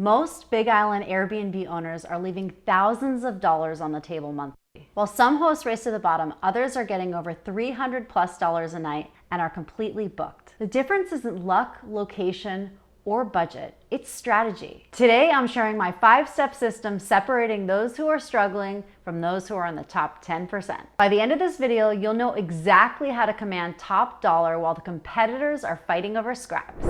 Most Big Island Airbnb owners are leaving thousands of dollars on the table monthly. While some hosts race to the bottom, others are getting over $300+ a night and are completely booked. The difference isn't luck, location, or budget, it's strategy. Today, I'm sharing my 5-step system separating those who are struggling from those who are in the top 10%. By the end of this video, you'll know exactly how to command top dollar while the competitors are fighting over scraps.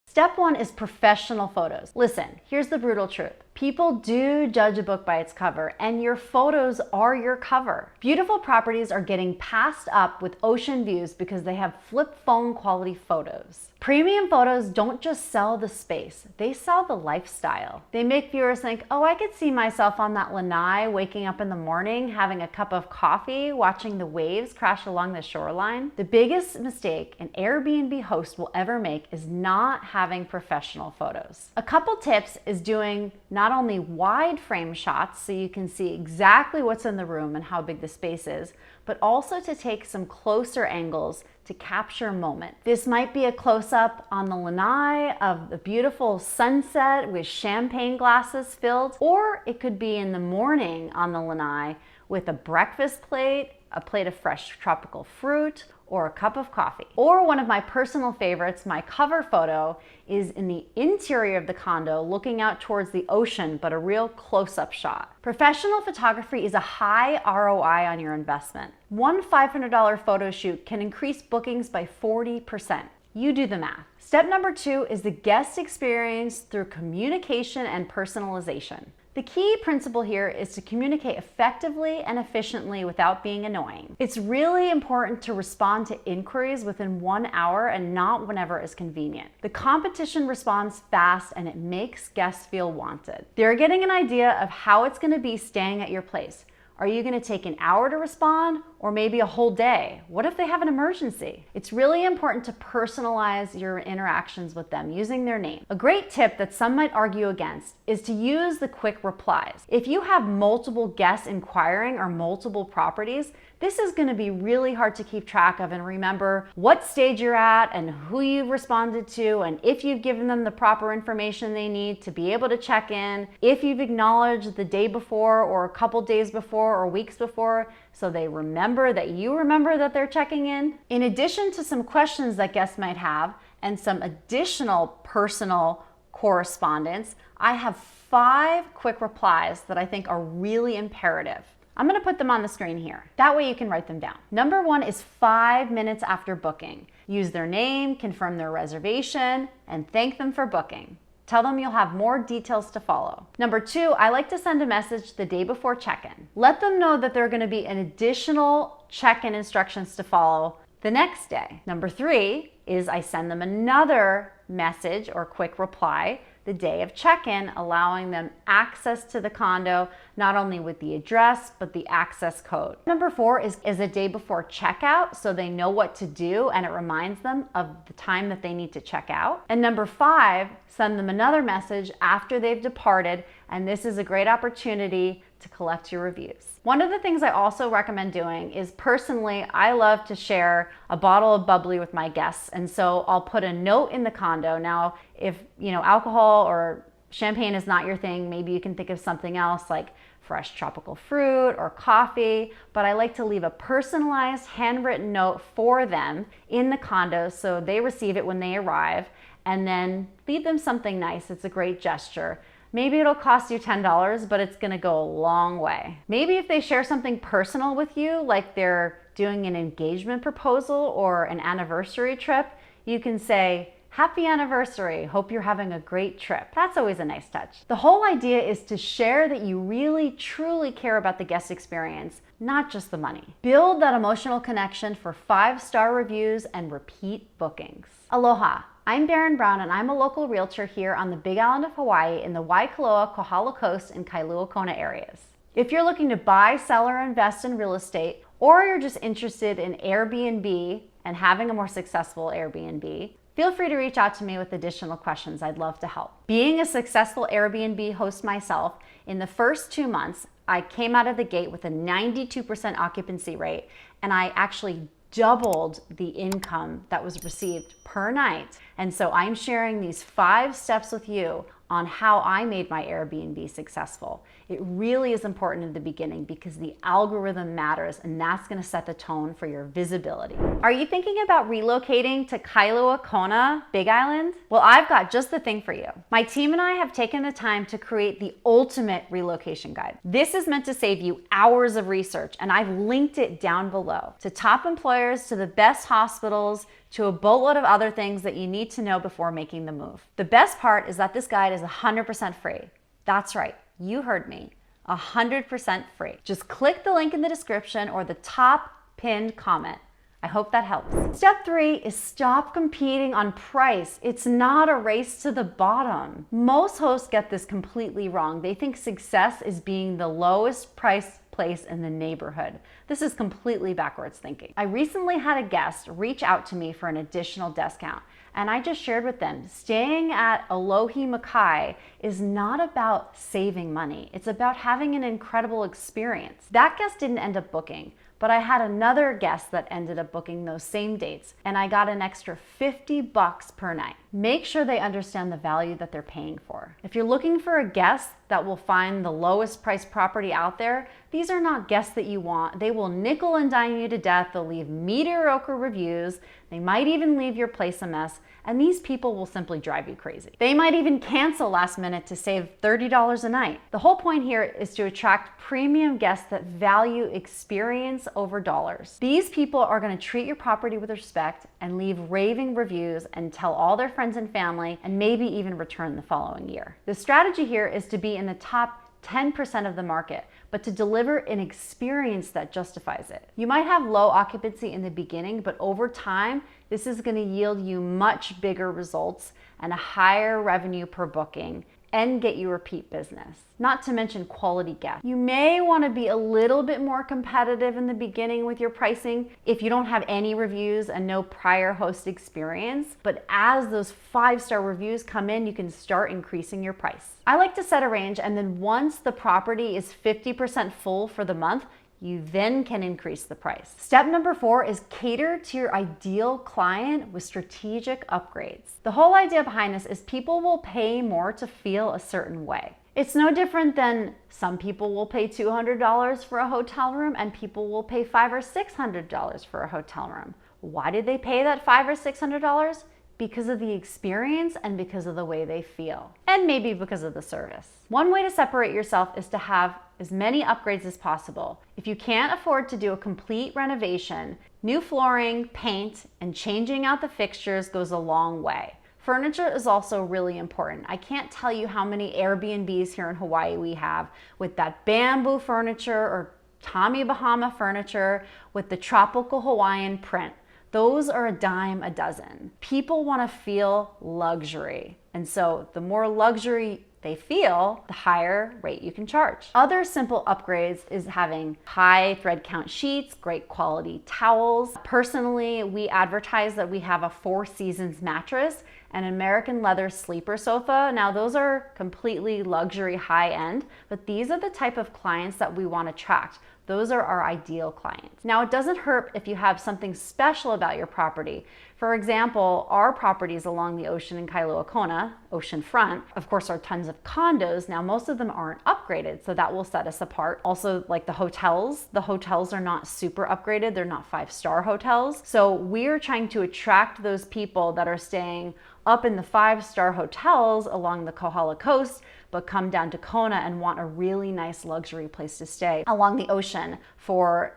Step 1 is professional photos. Listen, here's the brutal truth. People do judge a book by its cover, and your photos are your cover. Beautiful properties are getting passed up with ocean views because they have flip phone quality photos. Premium photos don't just sell the space, they sell the lifestyle. They make viewers think, oh, I could see myself on that lanai waking up in the morning, having a cup of coffee, watching the waves crash along the shoreline. The biggest mistake an Airbnb host will ever make is not having professional photos. A couple tips is doing not only wide frame shots so you can see exactly what's in the room and how big the space is, but also to take some closer angles to capture a moment. This might be a close-up on the lanai of the beautiful sunset with champagne glasses filled, or it could be in the morning on the lanai with a breakfast plate, a plate of fresh tropical fruit, or a cup of coffee. Or one of my personal favorites, my cover photo, is in the interior of the condo looking out towards the ocean, but a real close-up shot. Professional photography is a high ROI on your investment. One $500 photo shoot can increase bookings by 40%. You do the math. Step number 2 is the guest experience through communication and personalization. The key principle here is to communicate effectively and efficiently without being annoying. It's really important to respond to inquiries within 1 hour and not whenever is convenient. The competition responds fast and it makes guests feel wanted. They're getting an idea of how it's going to be staying at your place. Are you going to take an hour to respond or maybe a whole day? What if they have an emergency? It's really important to personalize your interactions with them using their name. A great tip that some might argue against is to use the quick replies. If you have multiple guests inquiring or multiple properties, this is going to be really hard to keep track of and remember what stage you're at and who you've responded to and if you've given them the proper information they need to be able to check in, if you've acknowledged the day before or a couple days before or weeks before so they remember that you remember that they're checking in. In addition to some questions that guests might have and some additional personal correspondence, I have 5 quick replies that I think are really imperative. I'm going to put them on the screen here. That way you can write them down. Number 1 is 5 minutes after booking. Use their name, confirm their reservation, and thank them for booking. Tell them you'll have more details to follow. Number 2, I like to send a message the day before check-in. Let them know that there are going to be an additional check-in instructions to follow the next day. Number 3 is I send them another message or quick reply the day of check-in, allowing them access to the condo, not only with the address, but the access code. Number 4 is a day before checkout, so they know what to do and it reminds them of the time that they need to check out. And number 5, send them another message after they've departed, and this is a great opportunity to collect your reviews. One of the things I also recommend doing is personally, I love to share a bottle of bubbly with my guests. And so I'll put a note in the condo. Now, if alcohol or champagne is not your thing, maybe you can think of something else like fresh tropical fruit or coffee, but I like to leave a personalized handwritten note for them in the condo so they receive it when they arrive, and then leave them something nice. It's a great gesture. Maybe it'll cost you $10, but it's gonna go a long way. Maybe if they share something personal with you, like they're doing an engagement proposal or an anniversary trip, you can say, "Happy anniversary, hope you're having a great trip." That's always a nice touch. The whole idea is to share that you really, truly care about the guest experience, not just the money. Build that emotional connection for 5-star reviews and repeat bookings. Aloha. I'm Barron Brown and I'm a local realtor here on the Big Island of Hawaii in the Waikoloa, Kohala Coast, and Kailua Kona areas. If you're looking to buy, sell, or invest in real estate, or you're just interested in Airbnb and having a more successful Airbnb, feel free to reach out to me with additional questions. I'd love to help. Being a successful Airbnb host myself, in the first 2 months, I came out of the gate with a 92% occupancy rate, and I actually doubled the income that was received per night. And so I'm sharing these 5 steps with you on how I made my Airbnb successful. It really is important in the beginning because the algorithm matters, and that's gonna set the tone for your visibility. Are you thinking about relocating to Kailua Kona, Big Island? Well, I've got just the thing for you. My team and I have taken the time to create the ultimate relocation guide. This is meant to save you hours of research, and I've linked it down below to top employers, to the best hospitals, to a boatload of other things that you need to know before making the move. The best part is that this guide is 100% free. That's right, you heard me, 100% free. Just click the link in the description or the top pinned comment. I hope that helps. Step 3 is stop competing on price. It's not a race to the bottom. Most hosts get this completely wrong. They think success is being the lowest price place in the neighborhood. This is completely backwards thinking. I recently had a guest reach out to me for an additional discount, and I just shared with them, staying at Alohi Makai is not about saving money. It's about having an incredible experience. That guest didn't end up booking, but I had another guest that ended up booking those same dates, and I got an extra $50 per night. Make sure they understand the value that they're paying for. If you're looking for a guest that will find the lowest priced property out there, these are not guests that you want. They will nickel and dime you to death. They'll leave mediocre reviews. They might even leave your place a mess, and these people will simply drive you crazy. They might even cancel last minute to save $30 a night. The whole point here is to attract premium guests that value experience over dollars. These people are going to treat your property with respect and leave raving reviews and tell all their friends and family, and maybe even return the following year. The strategy here is to be in the top 10% of the market, but to deliver an experience that justifies it. You might have low occupancy in the beginning, but over time, this is going to yield you much bigger results and a higher revenue per booking, and get you repeat business, not to mention quality guests. You may want to be a little bit more competitive in the beginning with your pricing if you don't have any reviews and no prior host experience, but as those 5-star reviews come in, you can start increasing your price. I like to set a range, and then once the property is 50% full for the month, you then can increase the price. Step number 4 is cater to your ideal client with strategic upgrades. The whole idea behind this is people will pay more to feel a certain way. It's no different than some people will pay $200 for a hotel room and people will pay $500 or $600 for a hotel room. Why did they pay that $500 or $600? Because of the experience and because of the way they feel, and maybe because of the service. One way to separate yourself is to have as many upgrades as possible. If you can't afford to do a complete renovation, new flooring, paint, and changing out the fixtures goes a long way. Furniture is also really important. I can't tell you how many Airbnbs here in Hawaii we have with that bamboo furniture or Tommy Bahama furniture with the tropical Hawaiian print. Those are a dime a dozen. People want to feel luxury. And so the more luxury they feel, the higher rate you can charge. Other simple upgrades is having high thread count sheets, great quality towels. Personally, we advertise that we have a 4 Seasons mattress and American leather sleeper sofa. Now those are completely luxury high end, but these are the type of clients that we want to attract. Those are our ideal clients. Now, it doesn't hurt if you have something special about your property. For example, our properties along the ocean in Kailua Kona, oceanfront, of course, are tons of condos. Now, most of them aren't upgraded, so that will set us apart. Also, like the hotels are not super upgraded. They're not 5-star hotels. So we're trying to attract those people that are staying up in the 5-star hotels along the Kohala coast, but come down to Kona and want a really nice luxury place to stay along the ocean for,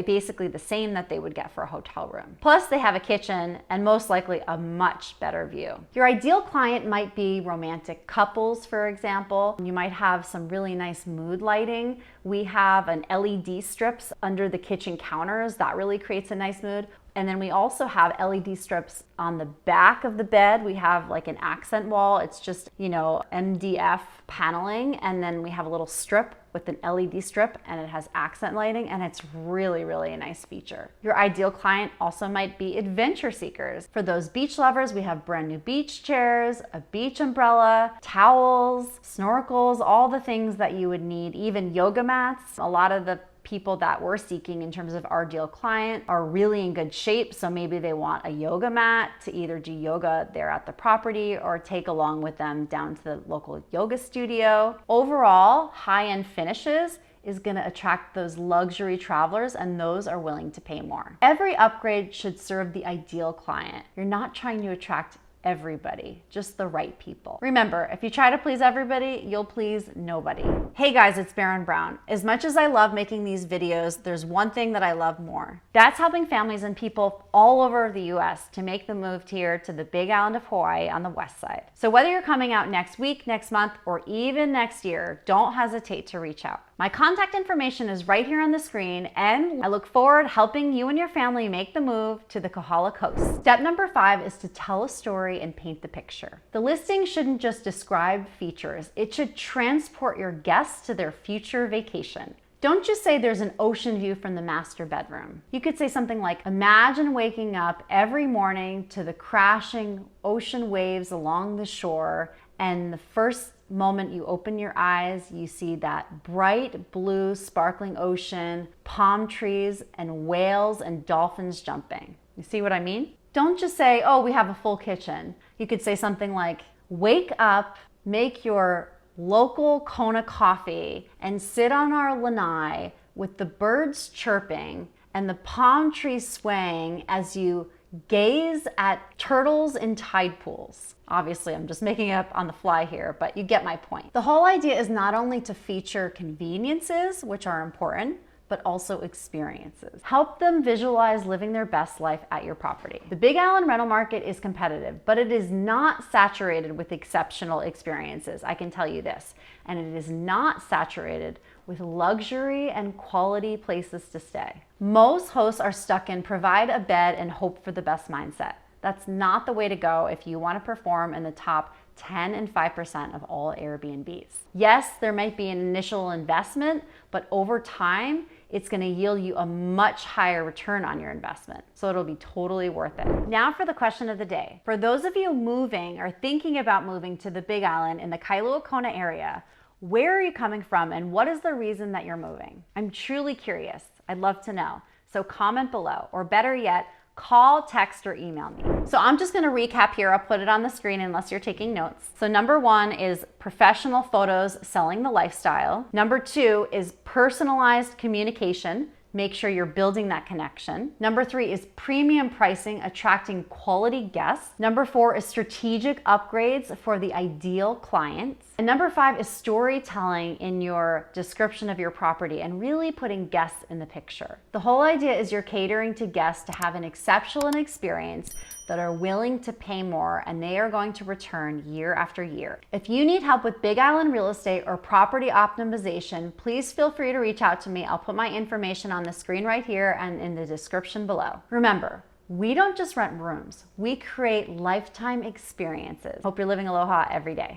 basically the same that they would get for a hotel room. Plus they have a kitchen and most likely a much better view. Your ideal client might be romantic couples, for example. You might have some really nice mood lighting. We have an LED strips under the kitchen counters. That really creates a nice mood. And then we also have LED strips on the back of the bed. We have like an accent wall. It's just, MDF paneling, and then we have a little strip with an LED strip, and it has accent lighting, and it's really, really a nice feature. Your ideal client also might be adventure seekers. For those beach lovers, we have brand new beach chairs, a beach umbrella, towels, snorkels, all the things that you would need, even yoga mats. A lot of the people that we're seeking in terms of our ideal client are really in good shape, so maybe they want a yoga mat to either do yoga there at the property or take along with them down to the local yoga studio. Overall, high-end finishes is going to attract those luxury travelers, and those are willing to pay more. Every upgrade should serve the ideal client. You're not trying to attract everybody, just the right people. Remember, if you try to please everybody, you'll please nobody. Hey guys, it's Baron Brown. As much as I love making these videos, there's one thing that I love more. That's helping families and people all over the US to make the move here to the Big Island of Hawaii on the west side. So whether you're coming out next week, next month, or even next year, don't hesitate to reach out. My contact information is right here on the screen, and I look forward to helping you and your family make the move to the Kohala Coast. Step number 5 is to tell a story and paint the picture. The listing shouldn't just describe features, it should transport your guests to their future vacation. Don't just say there's an ocean view from the master bedroom. You could say something like, imagine waking up every morning to the crashing ocean waves along the shore, and the first moment you open your eyes, you see that bright blue sparkling ocean, palm trees, and whales and dolphins jumping. You see what I mean? Don't just say, oh, we have a full kitchen. You could say something like, wake up, make your local Kona coffee, and sit on our lanai with the birds chirping and the palm trees swaying as you gaze at turtles in tide pools. Obviously, I'm just making it up on the fly here, but you get my point. The whole idea is not only to feature conveniences, which are important, but also experiences. Help them visualize living their best life at your property. The Big Island rental market is competitive, but it is not saturated with exceptional experiences, I can tell you this. And it is not saturated with luxury and quality places to stay. Most hosts are stuck in provide a bed and hope for the best mindset. That's not the way to go if you want to perform in the top 10 and 5% of all Airbnbs. Yes, there might be an initial investment, but over time, it's going to yield you a much higher return on your investment. So it'll be totally worth it. Now for the question of the day. For those of you moving or thinking about moving to the Big Island in the Kailua Kona area, where are you coming from and what is the reason that you're moving? I'm truly curious. I'd love to know. So comment below, or better yet, call, text, or email me. So I'm just gonna recap here. I'll put it on the screen unless you're taking notes. So number 1 is professional photos selling the lifestyle. Number 2 is personalized communication. Make sure you're building that connection. Number 3 is premium pricing, attracting quality guests. Number 4 is strategic upgrades for the ideal clients. And number 5 is storytelling in your description of your property and really putting guests in the picture. The whole idea is you're catering to guests to have an exceptional experience that are willing to pay more, and they are going to return year after year. If you need help with Big Island real estate or property optimization, please feel free to reach out to me. I'll put my information on the screen right here and in the description below. Remember, we don't just rent rooms, we create lifetime experiences. Hope you're living aloha every day.